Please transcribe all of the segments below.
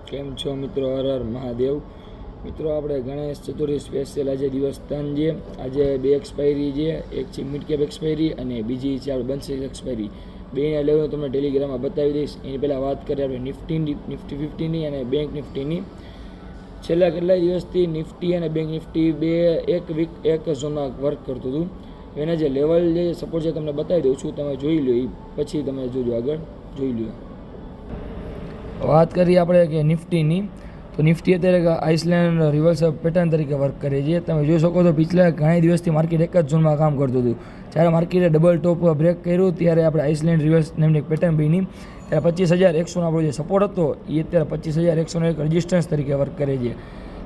કેમ છો મિત્રો? હર હર મહાદેવ. મિત્રો આપણે ગણેશ ચતુર્થી સ્પેશિયલ આજે દિવસ 3 છે. આજે 2 એક્સપાયરી છે, એક છે મિડ કેપ એક્સપાયરી અને બીજી છે આપણે બંસી એક્સપાયરી. બેના લેવલ તમને ટેલિગ્રામમાં બતાવી દઈશ. એની પહેલાં વાત કરીએ આપણે નિફ્ટી 50ની અને બેંક નિફ્ટીની. છેલ્લા કેટલાય દિવસથી નિફ્ટી અને બેંક નિફ્ટી એક વીક એક ઝોનમાં વર્ક કરતું હતું. એના જે લેવલ જે સપોર્ટ છે તમને બતાવી દઉં છું, તમે જોઈ લો. એ પછી તમે જોજો, આગળ જોઈ લો. વાત કરીએ આપણે કે નિફ્ટીની, તો નિફ્ટી અત્યારે આઇસલેન્ડ રિવર્સ પેટર્ન તરીકે વર્ક કરે છે. તમે જોઈ શકો છો પિછલા ઘણા દિવસથી માર્કેટ એક જ ઝોનમાં કામ કરતું હતું. જ્યારે માર્કેટે ડબલ ટોપ બ્રેક કર્યું ત્યારે આપણે આઇસલેન્ડ રિવર્સ નામની પેટર્ન બની. ત્યારે 25,100નો આપણો જે સપોર્ટ હતો એ અત્યારે 25,100નો એક રજિસ્ટન્સ તરીકે વર્ક કરે છે.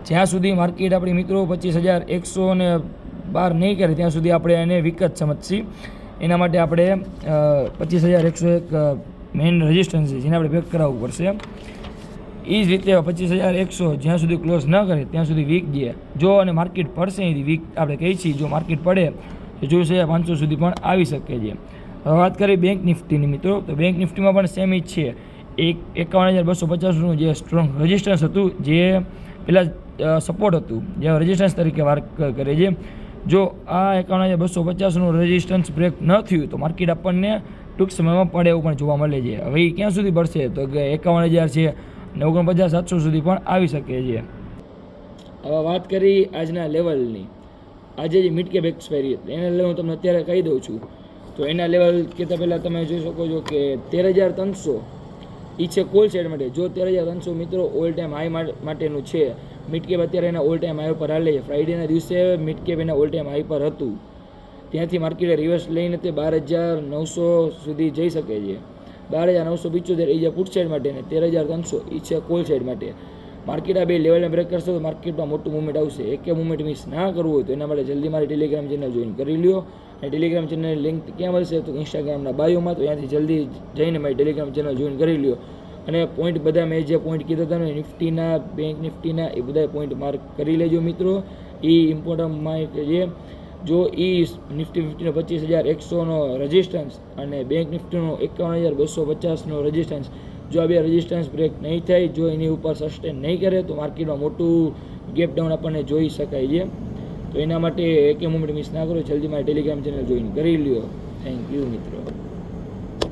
જ્યાં સુધી માર્કેટ આપણી મિત્રો 25,100ને બહાર નહીં કરે ત્યાં સુધી આપણે એને વીક જ સમજશી. એના માટે આપણે 25,100 એક મેઇન રજિસ્ટન્સ છે જેને આપણે બ્રેક કરાવવું પડશે. એ જ રીતે 25,100 જ્યાં સુધી ક્લોઝ ન કરે ત્યાં સુધી વીક છે. જો અને માર્કેટ પડશે એથી વીક આપણે કહીએ છીએ. જો માર્કેટ પડે તો 24,500 સુધી પણ આવી શકે છે. હવે વાત કરીએ બેંક નિફ્ટીની મિત્રો, તો બેંક નિફ્ટીમાં પણ સેમ જ છે. 51,250નું જે સ્ટ્રોંગ રજિસ્ટન્સ હતું, જે પહેલાં સપોર્ટ હતું, જે રજિસ્ટન્સ તરીકે વર્ક કરે છે. જો આ 51,250નું રજિસ્ટન્સ બ્રેક ન થયું તો માર્કેટ આપણને ટૂંક સમયમાં પડે એવું પણ જોવા મળે છે. હવે એ ક્યાં સુધી પડશે તો કે 51,000 છે અને 49,700 સુધી પણ આવી શકે છે. હવે વાત કરી આજના લેવલની. આજે જે મિડ કેપ એક્સપાયરી એના લેવલ હું તમને અત્યારે કહી દઉં છું. તો એના લેવલ કહેતા પહેલાં તમે જોઈ શકો છો કે 13,300 એ છે કોલ સાઇડ માટે. જો 13,300 મિત્રો ઓલ ટાઈમ હાઈ માટેનું છે. મિડ કેપ અત્યારે એના ઓલ ટાઈમ હાઈ પર હાલે છે. ફ્રાઇડેના દિવસે મિડ કેપ એના ઓલ ટાઈમ હાઈ પર હતું. ત્યાંથી માર્કેટે રિવર્સ લઈને તે 12,900 સુધી જઈ શકે છે. 12,975 એ જે પુટ સાઇડ માટે ને 13,300 એ છે કોલ સાઇડ માટે. માર્કેટ આ બે લેવલને બ્રેક કરશે તો માર્કેટમાં મોટું મૂવમેન્ટ આવશે. એક મૂવમેન્ટ મિસ ના કરવું હોય તો એના માટે જલ્દી મારી ટેલિગ્રામ ચેનલ જોઈન કરી લ્યો. અને ટેલિગ્રામ ચેનલની લિંક ક્યાં મળશે તો ઇન્સ્ટાગ્રામના બાયોમાં. તો ત્યાંથી જલ્દી જઈને મારી ટેલિગ્રામ ચેનલ જોઈન કરી લ્યો. અને પોઈન્ટ બધા મેં જે પોઈન્ટ કીધા હતા ને નિફ્ટીના, બેંક નિફ્ટીના, એ બધા પોઈન્ટ માર્ક કરી લેજો મિત્રો. એ ઇમ્પોર્ટન્ટ માહિતી છે. જો એ નિફ્ટી 50નો 25,100નો રજિસ્ટન્સ અને બેંક નિફ્ટીનો 51,250નો રજિસ્ટન્સ, જો આ બે રજિસ્ટન્સ બ્રેક નહીં થાય, જો એની ઉપર સસ્ટેન નહીં કરે તો માર્કેટમાં મોટું ગેપ ડાઉન આપણને જોઈ શકાય છે. તો એના માટે એક મુમેન્ટ મિસ ના કરો, જલ્દી મારી ટેલિગ્રામ ચેનલ જોઈન કરી લ્યો. થેન્ક યુ મિત્રો.